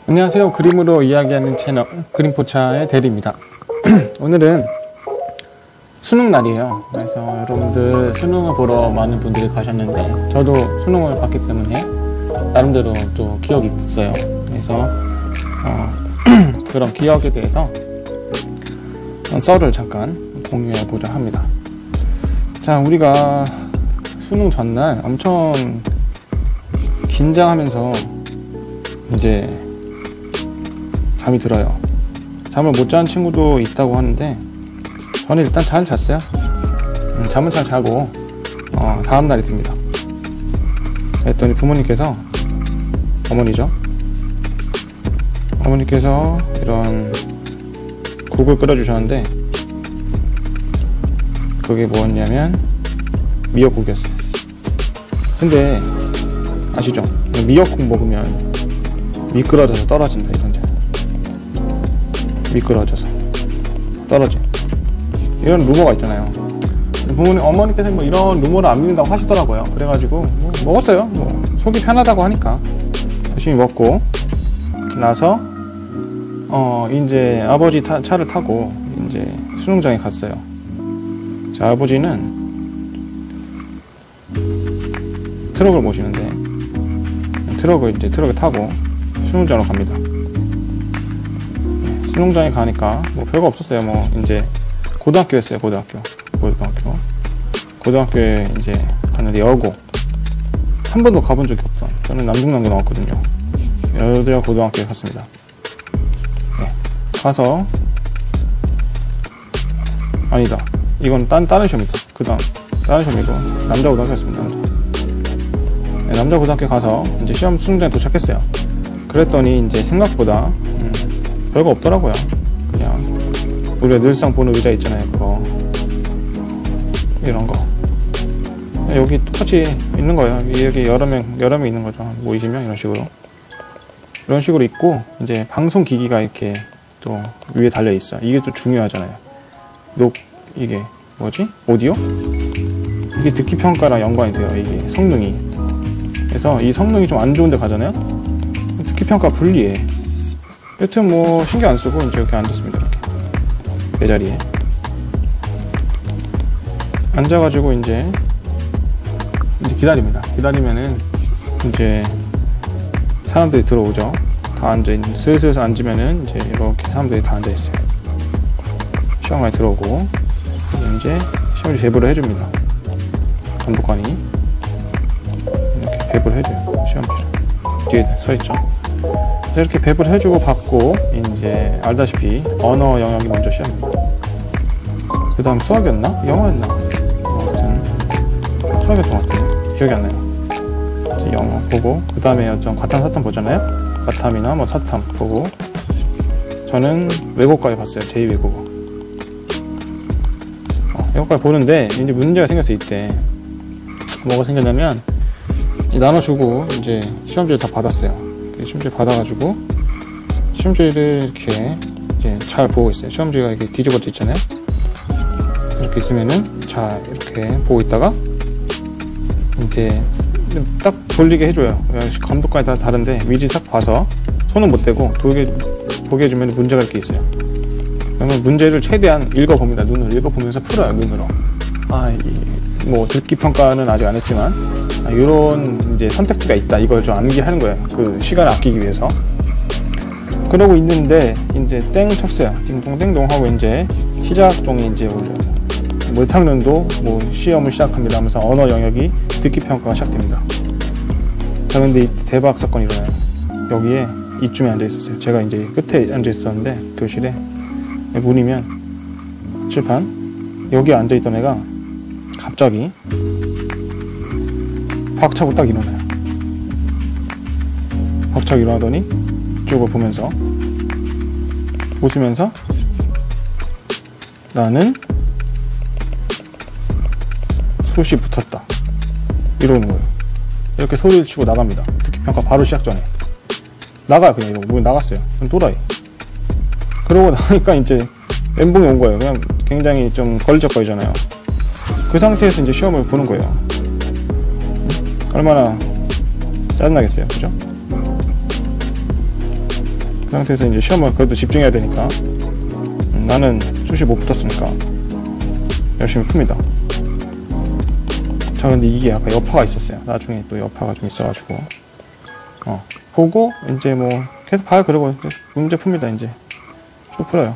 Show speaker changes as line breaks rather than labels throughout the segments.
안녕하세요. 그림으로 이야기하는 채널 그림포차의 대리입니다. 오늘은 수능 날이에요. 그래서 여러분들 수능을 보러 많은 분들이 가셨는데 저도 수능을 봤기 때문에 나름대로 또 기억이 있어요. 그래서 그런 기억에 대해서 썰을 잠깐 공유해 보자 합니다. 자, 우리가 수능 전날 엄청 긴장하면서 이제 잠이 들어요. 잠을 못 자는 친구도 있다고 하는데 저는 일단 잘 잤어요. 잠은 잘 자고 다음날이 됩니다. 그랬더니 부모님께서, 어머니께서 이런 국을 끓여주셨는데 그게 뭐였냐면 미역국이었어요. 근데 아시죠? 미역국 먹으면 미끄러져서 떨어진다, 이건데. 미끄러져서 떨어진 이런 루머가 있잖아요. 어머니께서 뭐 이런 루머를 안 믿는다고 하시더라고요. 그래가지고 먹었어요. 속이 편하다고 하니까 열심히 먹고 나서 이제 아버지 차를 타고 이제 수능장에 갔어요. 자, 아버지는 트럭을 모시는데 트럭을 타고 수능장으로 갑니다. 수능장에 가니까 뭐 별거 없었어요. 뭐 이제 고등학교였어요. 고등학교에 이제 갔는데 여고 한 번도 가본 적이 없어. 저는 남중남고 나왔거든요. 여자 고등학교에 갔습니다. 네. 가서 아니다. 이건 다른 시험이다. 그 다음 다른 시험이고 남자 고등학교였습니다. 네, 남자 고등학교 가서 이제 시험 수능장에 도착했어요. 그랬더니 이제 생각보다 별거 없더라고요. 그냥 우리가 늘상 보는 의자 있잖아요. 그거 이런 거 여기 똑같이 있는 거예요. 여기 여러 명 있는 거죠. 뭐 20명 이런 식으로 있고 이제 방송 기기가 이렇게 또 위에 달려 있어. 이게 또 중요하잖아요. 이게 뭐지? 오디오? 이게 듣기 평가랑 연관이 돼요. 이게 성능이. 그래서 이 성능이 좀 안 좋은 데 가잖아요. 듣기 평가 불리해. 여튼 뭐 신경 안 쓰고 이제 이렇게 앉았습니다. 이렇게 내 자리에 앉아가지고 이제 기다립니다. 기다리면은 이제 사람들이 들어오죠. 다 앉아있는, 슬슬 앉으면은 이제 이렇게 사람들이 다 앉아있어요. 시험관에 들어오고 이제 시험지 배부를 해줍니다. 감독관이 이렇게 배부를 해줘요. 시험지를 뒤에 서있죠. 이렇게 배부를 해주고 받고 이제 알다시피 언어 영역이 먼저 시험입니다. 그 다음 수학이었나? 영어였나? 아무튼 수학이었던 것 같아요. 기억이 안 나요. 영어 보고 그 다음에 어떤 과탐 사탐 보잖아요. 과탐이나 뭐 사탐 보고 저는 외국어까지 봤어요. 제2외국어. 외국어까지 보는데 이제 문제가 생겼어요. 이때 뭐가 생겼냐면 나눠주고 이제 시험지를 다 받았어요. 시험지 받아가지고 시험지를 이렇게 이제 잘 보고 있어요. 시험지가 이렇게 뒤집어져 있잖아요. 이렇게 있으면은 자 이렇게 보고 있다가 이제 딱 돌리게 해줘요. 감독관이 다 다른데 미리 싹 봐서 손은 못 대고 보게 해주면 문제가 이렇게 있어요. 그러면 문제를 최대한 읽어봅니다. 눈으로 읽어보면서 풀어요. 눈으로. 뭐 듣기 평가는 아직 안 했지만 이런 이제 선택지가 있다. 이걸 좀 암기하는 거예요. 그 시간을 아끼기 위해서. 그러고 있는데 이제 땡 쳤어요. 띵동띵동 하고 이제 시작종이 이제 몰탁년도 뭐 시험을 시작합니다 하면서 언어 영역이 듣기 평가가 시작됩니다. 자, 근데 이 대박 사건이 일어나요. 여기에 이쯤에 앉아 있었어요. 제가 이제 끝에 앉아 있었는데 교실에 문이면 칠판 여기에 앉아 있던 애가 갑자기 박차고 딱 일어나요. 박차고 일어나더니 이쪽을 보면서 웃으면서 나는 솥이 붙었다 이러는 거예요. 이렇게 소리를 치고 나갑니다. 듣기평가 바로 시작 전에 나가요. 그냥 이러고 문 나갔어요. 또라이. 그러고 나니까 이제 멘붕이 온 거예요. 그냥 굉장히 좀 걸리적거리잖아요. 그 상태에서 이제 시험을 보는 거예요. 얼마나 짜증나겠어요. 그죠? 그 상태에서 이제 시험을 그래도 집중해야 되니까 나는 수시 못 붙었으니까 열심히 풉니다. 자, 근데 이게 약간 여파가 있었어요. 나중에 또 여파가 좀 있어가지고 보고 이제 뭐 계속 봐요. 그러고 문제 풉니다. 이제 쭉 풀어요.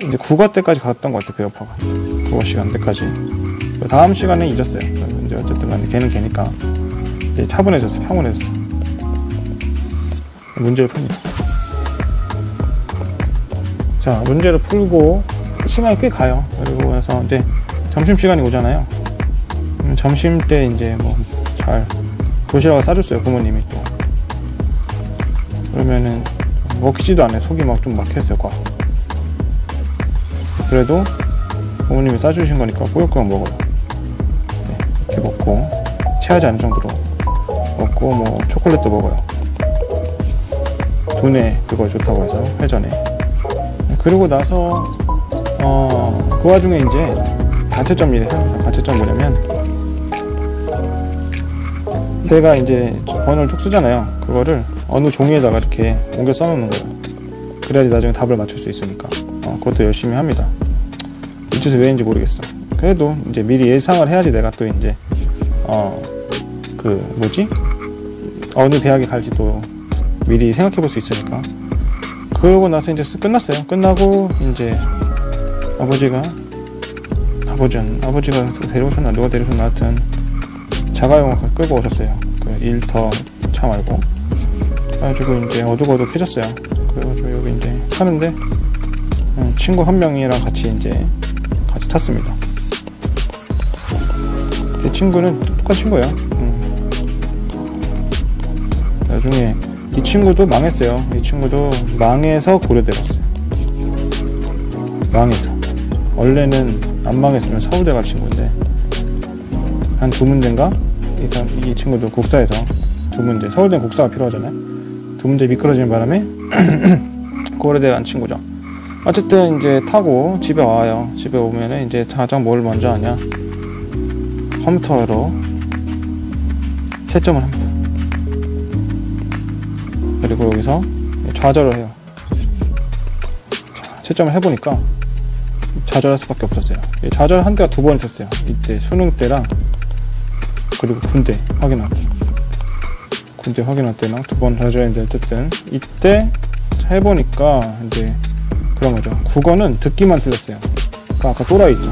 이제 국어 때까지 갔던 것 같아요. 그 여파가 국어 시간 때까지. 다음 시간에 잊었어요. 이제 어쨌든 간에 걔는 걔니까 이제 차분해졌어요. 평온해졌어요. 문제를 풉니다. 자, 문제를 풀고 시간이 꽤 가요. 그리고 나서 이제 점심시간이 오잖아요. 점심 때 이제 뭐 잘 도시락을 싸줬어요. 부모님이 또. 그러면은 먹히지도 않아요. 속이 막 좀 막혔어요. 꽉. 그래도 부모님이 싸주신 거니까 꾸역꾸역 먹어요. 네, 이렇게 먹고 체하지 않을 정도로 먹고 뭐 초콜릿도 먹어요. 두뇌 그거 좋다고 해서 회전에. 그리고 나서 그 와중에 이제 가채점 일을 합니다. 가채점 뭐냐면 내가 이제 번호를 쭉 쓰잖아요. 그거를 어느 종이에다가 이렇게 옮겨 써놓는 거예요. 그래야지 나중에 답을 맞출 수 있으니까. 그것도 열심히 합니다. 이쯤에서 왜인지 모르겠어. 그래도 이제 미리 예상을 해야지 내가 또 이제 그 뭐지? 어느 대학에 갈지 또 미리 생각해 볼 수 있으니까. 그러고 나서 이제 끝났어요. 끝나고 이제 아버지가 데려오셨나 누가 데려오셨나 하여튼 자가용을 끌고 오셨어요. 그 1터 차 말고. 그래가지고 이제 어둑어둑해졌어요. 그래가지고 여기 이제 타는데 친구 한 명이랑 같이 탔습니다. 제 친구는 똑같은 친구예요. 나중에 이 친구도 망했어요. 이 친구도 망해서 고려대 갔어요. 망해서. 원래는 안 망했으면 서울대 갈 친구인데 한 두 문제인가? 이 친구도 국사에서 두 문제. 서울대는 국사가 필요하잖아요. 두 문제 미끄러지는 바람에 고려대 간 친구죠. 어쨌든 이제 타고 집에 와요. 집에 오면은 이제 가장 뭘 먼저 하냐? 컴퓨터로 채점을 합니다. 그리고 여기서 좌절을 해요. 자, 채점을 해보니까 좌절할 수밖에 없었어요. 좌절한 데가 두 번 있었어요. 이때 수능 때랑 그리고 군대 확인할 때랑 두 번 좌절했는데 어쨌든 이때 해보니까 이제 그런 거죠. 국어는 듣기만 틀렸어요. 그러니까 아까 또라이 있죠.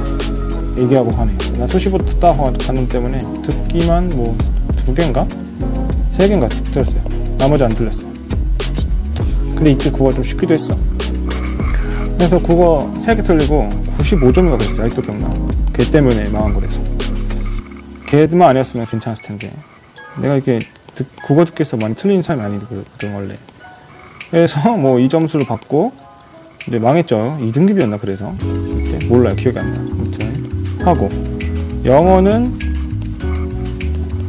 얘기하고 가네. 나 수시부터 따고 가는 때문에 듣기만 뭐 2개인가? 3개인가 틀렸어요. 나머지 안 틀렸어요. 근데 이때 국어 좀 쉽기도 했어. 그래서 국어 3개 틀리고 95점인가 그랬어요. 아직도 기억나. 걔 때문에 망한 거라서. 걔만 아니었으면 괜찮았을 텐데. 내가 이렇게 국어 듣기에서 많이 틀린 사람이 아니거든 원래. 그래서 뭐 이 점수를 받고 이제 망했죠. 2등급이었나 그래서. 그때 몰라요. 기억이 안 나. 아무튼 하고 영어는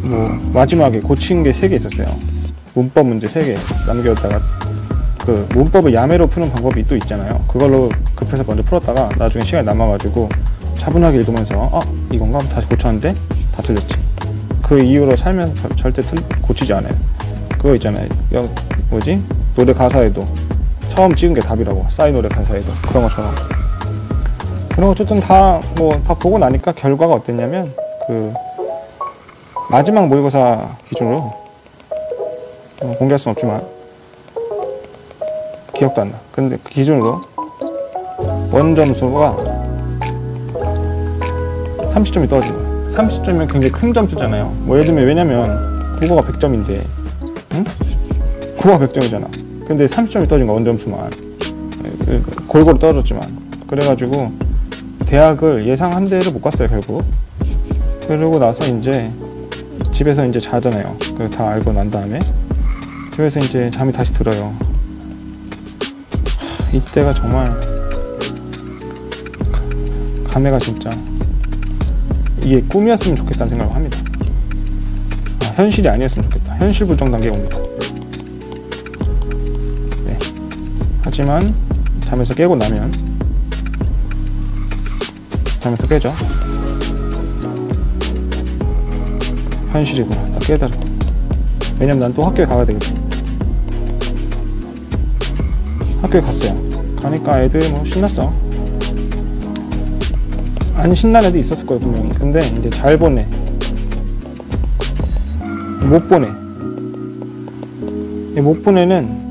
뭐 마지막에 고친 게 3개 있었어요. 문법 문제 3개 남겨뒀다가 그 문법을 야매로 푸는 방법이 또 있잖아요. 그걸로 급해서 먼저 풀었다가 나중에 시간이 남아가지고 차분하게 읽으면서 이건가? 다시 고쳤는데 다 틀렸지. 그 이후로 살면서 절대 고치지 않아요. 그거 있잖아요. 뭐지? 노래 가사에도 처음 찍은 게 답이라고. 싸이 노래 가사에도 그런 것처럼. 그리고 어쨌든 다 보고 나니까 결과가 어땠냐면 그 마지막 모의고사 기준으로 공개할 순 없지만 기억도 안 나. 근데 그 기준으로 원점수가 30점이 떨어진 거예요. 30점이면 굉장히 큰 점수잖아요. 뭐 예를 들면 왜냐면 국어가 100점인데 응? 국어가 100점이잖아. 근데 30점이 떨어진 거야. 원점수만. 골고루 떨어졌지만. 그래가지고 대학을 예상한 데를 못 갔어요. 결국. 그러고 나서 이제 집에서 이제 자잖아요. 다 알고 난 다음에 집에서 이제 잠이 다시 들어요. 이때가 정말 감회가 진짜 이게 꿈이었으면 좋겠다는 생각을 합니다. 현실이 아니었으면 좋겠다. 현실 불정 단계가 옵니다. 네. 하지만 잠에서 깨고 나면 잠에서 깨죠. 현실이구나. 딱 깨달아. 왜냐면 난 또 학교에 가야 되거든. 학교에 갔어요. 가니까 애들 뭐 신났어. 안 신난 애도 있었을 거예요, 분명히. 근데 이제 잘 보내. 못 보내. 못 보내는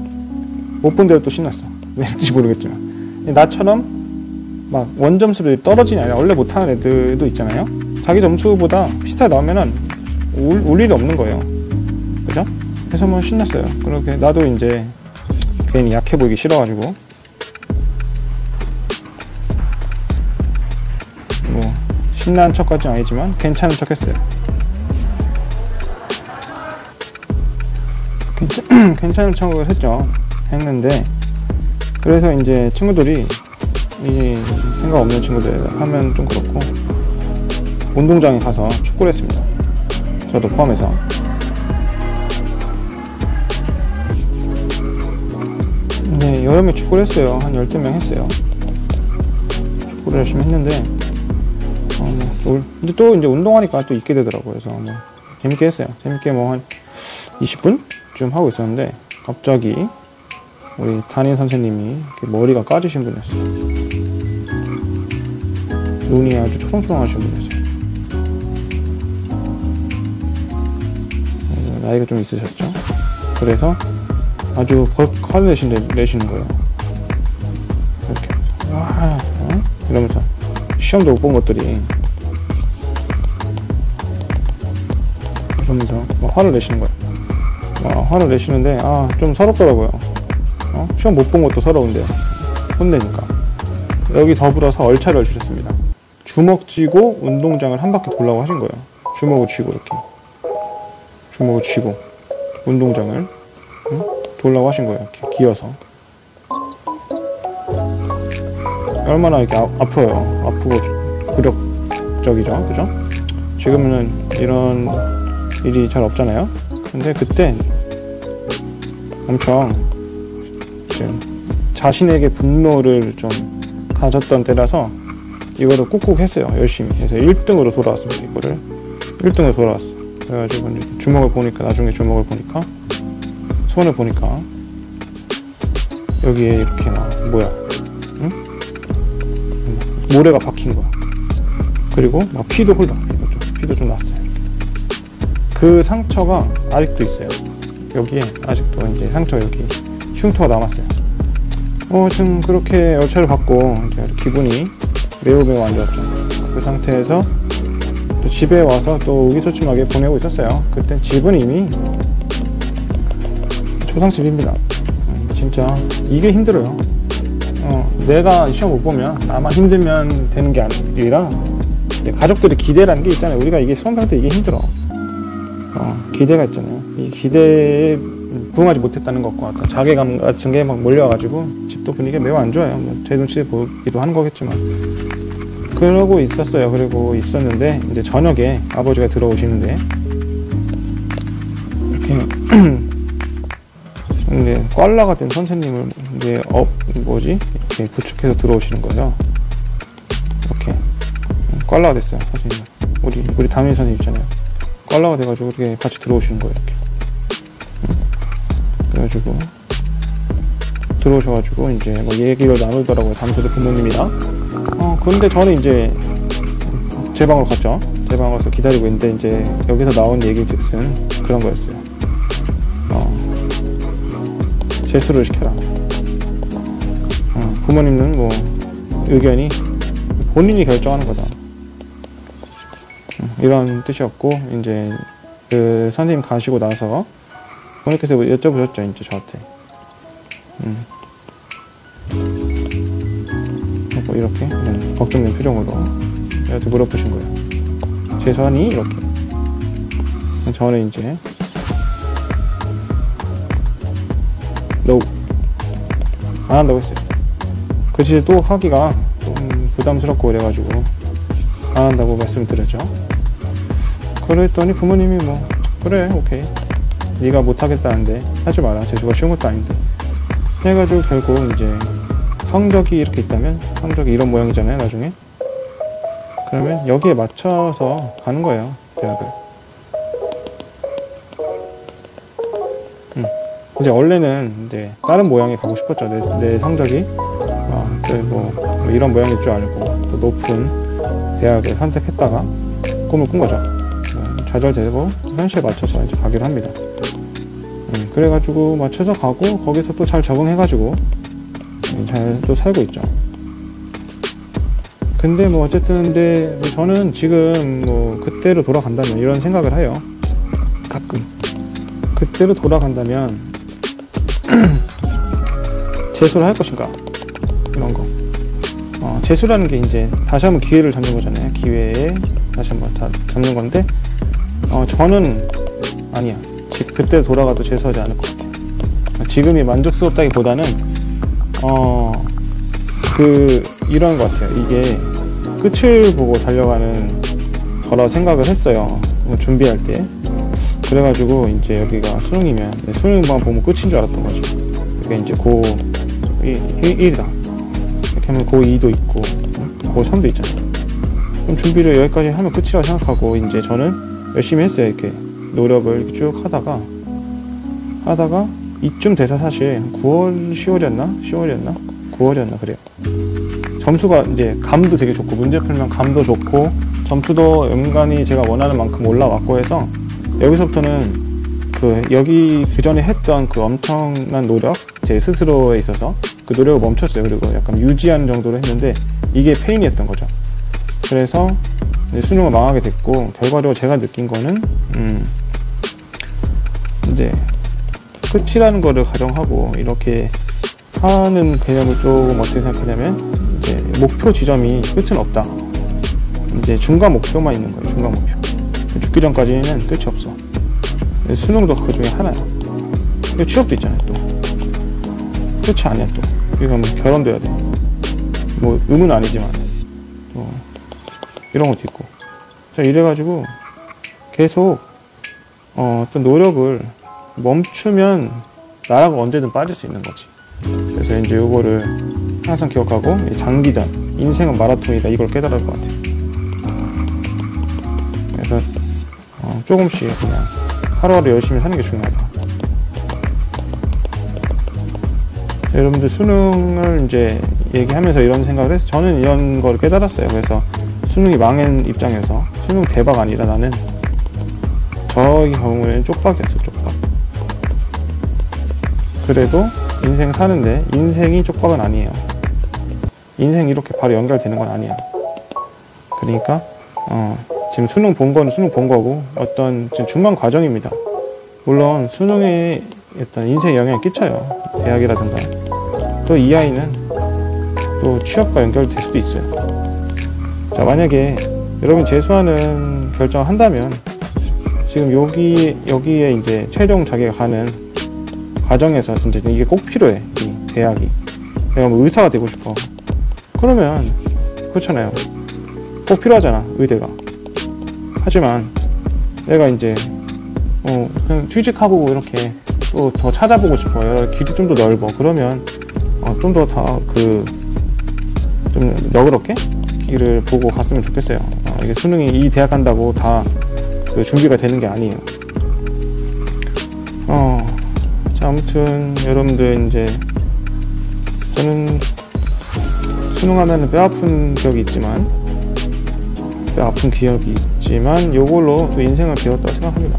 못 본 대로 또 신났어. 왠지 모르겠지만. 나처럼 막 원점수를 떨어지냐, 아니라 원래 못하는 애들도 있잖아요. 자기 점수보다 비슷하게 나오면은 올 일이 없는 거예요. 그죠? 그래서 뭐 신났어요. 그렇게 나도 이제 괜히 약해 보이기 싫어가지고 뭐 신난 척까지는 아니지만 괜찮은 척 했어요. 괜찮은 척을 했는데 그래서 이제 친구들이 이 생각 없는 친구들 하면 좀 그렇고 운동장에 가서 축구를 했습니다. 저도 포함해서. 네, 여러 명 축구를 했어요. 한 12명 했어요. 축구를 열심히 했는데 근데 또 이제 운동하니까 또 있게 되더라고요. 그래서 뭐 재밌게 했어요. 재밌게 뭐 한 20분쯤 하고 있었는데 갑자기 우리 담임 선생님이 머리가 까지신 분이었어요. 눈이 아주 초롱초롱하신 분이었어요. 나이가 좀 있으셨죠. 그래서 아주 화를 내시는 거예요. 이렇게 와, 이러면서 시험도 못 본 것들이 이러면서 화를 내시는 거예요. 화를 내시는데 좀 서럽더라고요. 시험 못 본 것도 서러운데요. 혼내니까. 여기 더불어서 얼차려를 주셨습니다. 주먹 쥐고 운동장을 한 바퀴 돌라고 하신 거예요. 주먹을 쥐고 이렇게 주먹을 쥐고 운동장을 돌라고 하신 거예요. 이렇게 기어서. 얼마나 이렇게 아파요. 아프고 굴욕적이죠. 그죠? 지금은 이런 일이 잘 없잖아요. 근데 그때 엄청 자신에게 분노를 좀 가졌던 때라서 이거를 꾹꾹 했어요. 열심히 해서 1등으로 돌아왔습니다. 이거를 1등으로 돌아왔어. 그래가지고 이제 주먹을 보니까, 나중에 주먹을 보니까, 손을 보니까 여기에 이렇게 막 응? 모래가 박힌 거야. 그리고 막 피도 흘러. 피도 좀 났어요. 이렇게. 그 상처가 아직도 있어요. 여기에 아직도 이제 상처, 여기 흉터가 남았어요. 지금 그렇게 열차를 받고 이제 기분이 매우 안 좋았죠. 그 상태에서 또 집에 와서 또 의기소침하게 보내고 있었어요. 그때 집은 이미 초상집입니다. 진짜 이게 힘들어요. 내가 시험 못 보면 나만 힘들면 되는 게 아니라 가족들의 기대라는 게 있잖아요. 우리가 이게 수험생 때 이게 힘들어. 기대가 있잖아요. 이 기대에 부응하지 못했다는 것과 자괴감 같은 게 막 몰려와가지고 집도 분위기가 매우 안 좋아요. 제 눈치에 보기도 한 거겠지만 그러고 있었어요. 그리고 있었는데 이제 저녁에 아버지가 들어오시는데 이렇게 이제 꽐라 같은 선생님을 이제 이렇게 부축해서 들어오시는 거예요. 이렇게 꽐라가 됐어요. 선생님, 우리 담임 선생님 있잖아요. 꽐라가 돼가지고 이렇게 같이 들어오시는 거예요. 이렇게. 그래가지고 들어오셔가지고 이제 뭐 얘기를 나누더라고요. 담임선생 부모님이랑. 그런데 저는 이제 제 방으로 갔죠. 제 방으로 가서 기다리고 있는데 이제 여기서 나온 얘기즉슨 그런 거였어요. 재수를 시켜라. 부모님은 뭐 의견이 본인이 결정하는 거다. 이런 뜻이었고 이제 그 선생님 가시고 나서 부모님께서 여쭤보셨죠. 이제 저한테. 이렇게 걱정된 표정으로 저한테 물어보신 거예요. 재선이 이렇게. 저는 이제 너 안 한다고 했어요. 그 짓을 또 하기가 좀 부담스럽고 그래가지고 안 한다고 말씀을 드렸죠. 그랬더니 부모님이 뭐 그래 오케이 네가 못하겠다는데 하지 마라. 재수가 쉬운 것도 아닌데 해가지고 결국 이제 성적이 이렇게 있다면 성적이 이런 모양이잖아요. 나중에 그러면 여기에 맞춰서 가는 거예요. 대학을. 이제 원래는 이제 다른 모양이 가고 싶었죠. 내 성적이 뭐 이런 모양일 줄 알고 또 높은 대학을 선택했다가 꿈을 꾼 거죠. 좌절되고 현실에 맞춰서 이제 가기로 합니다. 그래가지고 맞춰서 가고 거기서 또 잘 적응해가지고 잘 또 살고 있죠. 근데 뭐 어쨌든 근데 저는 지금 뭐 그때로 돌아간다면 이런 생각을 해요. 가끔 그때로 돌아간다면 재수를 할 것인가 이런 거. 재수라는 게 이제 다시 한번 기회를 잡는 거잖아요. 기회에 다시 한번 잡는 건데 저는 아니야. 그때 돌아가도 재수하지 않을 것 같아요. 지금이 만족스럽다기보다는 이런 것 같아요. 이게 끝을 보고 달려가는 거라고 생각을 했어요. 준비할 때. 그래가지고 이제 여기가 수능이면 수능만 보면 끝인 줄 알았던 거지. 이게 이제 고1이다. 이렇게 하면 고2도 있고 고3도 있잖아요. 그럼 준비를 여기까지 하면 끝이라고 생각하고 이제 저는 열심히 했어요. 이렇게 노력을 이렇게 쭉 하다가 이쯤 돼서 사실 9월, 10월이었나? 9월이었나 그래요. 점수가 이제 감도 되게 좋고 문제 풀면 감도 좋고 점수도 연간이 제가 원하는 만큼 올라왔고 해서 여기서부터는 여기 그전에 했던 그 엄청난 노력 제 스스로에 있어서 그 노력을 멈췄어요. 그리고 약간 유지하는 정도로 했는데 이게 페인이었던 거죠. 그래서 수능을 망하게 됐고 결과적으로 제가 느낀 거는 이제 끝이라는 거를 가정하고 이렇게 하는 개념을 조금 어떻게 생각하냐면 이제 목표 지점이 끝은 없다. 이제 중간 목표만 있는 거예요. 중간 목표. 죽기 전까지는 끝이 없어. 수능도 그 중에 하나야. 취업도 있잖아요. 또 끝이 아니야. 또 이건 뭐 결혼도 해야 돼. 뭐 의무는 아니지만 또 이런 것도 있고. 이래가지고 계속 어떤 노력을 멈추면 나라가 언제든 빠질 수 있는 거지. 그래서 이제 요거를 항상 기억하고 장기전, 인생은 마라톤이다 이걸 깨달을 것 같아요. 그래서 조금씩 그냥 하루하루 열심히 사는 게 중요하다. 여러분들 수능을 이제 얘기하면서 이런 생각을 해서 저는 이런 걸 깨달았어요. 그래서 수능이 망한 입장에서 수능 대박 아니라 나는 저의 경우에는 쪽박이었어요. 쪽박. 그래도 인생 사는데 인생이 쪽박은 아니에요. 인생이 이렇게 바로 연결되는 건 아니야. 그러니까 지금 수능 본 거는 수능 본 거고 어떤 지금 중간 과정입니다. 물론 수능에 어떤 인생에 영향을 끼쳐요. 대학이라든가. 또 이 아이는 또 취업과 연결될 수도 있어요. 자, 만약에 여러분 재수하는 결정을 한다면 지금 여기에 이제 최종 자기가 가는 과정에서 이제 이게 꼭 필요해. 이 대학이. 내가 뭐 의사가 되고 싶어. 그러면 그렇잖아요. 꼭 필요하잖아. 의대가. 하지만 내가 이제 그냥 취직하고 이렇게 또 더 찾아보고 싶어. 길이 좀 더 넓어. 그러면 좀 더 좀 너그럽게 길을 보고 갔으면 좋겠어요. 이게 수능이 이 대학 간다고 다 그 준비가 되는 게 아니에요. 자, 아무튼 여러분들 이제 저는 수능하면은 뼈 아픈 기억이 있지만 요걸로 또 인생을 배웠다고 생각합니다.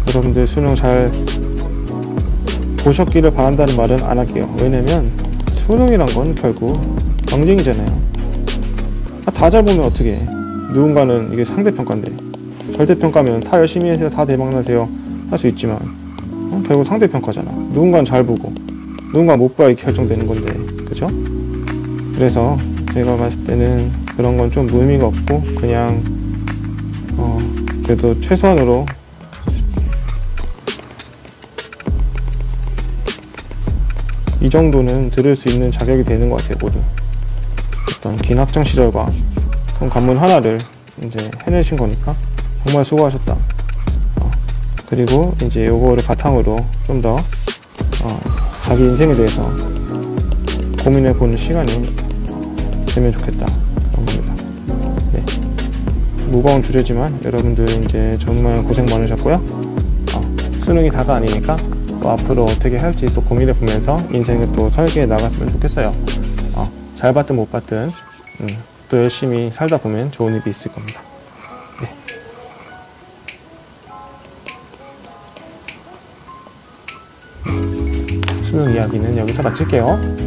여러분들 수능 잘 보셨기를 바란다는 말은 안 할게요. 왜냐면 수능이란 건 결국 경쟁이잖아요. 다 잘 보면 어떻게 해. 누군가는 이게 상대평가인데 절대평가면 다 열심히 해서 다 대박나세요 할 수 있지만 결국 상대평가잖아. 누군가는 잘 보고 누군가 못 봐야 결정되는 건데, 그죠? 그래서 제가 봤을 때는 그런 건 좀 의미가 없고 그냥 그래도 최소한으로 이 정도는 들을 수 있는 자격이 되는 것 같아요. 모두 어떤 긴 학창 시절과 그런 관문 하나를 이제 해내신 거니까 정말 수고하셨다. 그리고 이제 요거를 바탕으로 좀 더 자기 인생에 대해서 고민해보는 시간이 되면 좋겠다. 그런 겁니다. 네. 무거운 주제지만 여러분들 이제 정말 고생 많으셨고요. 수능이 다가 아니니까 또 앞으로 어떻게 할지 또 고민해 보면서 인생을 또 설계해 나갔으면 좋겠어요. 잘 봤든 못 봤든 또 열심히 살다 보면 좋은 일이 있을 겁니다. 네. 수능 이야기는 여기서 마칠게요.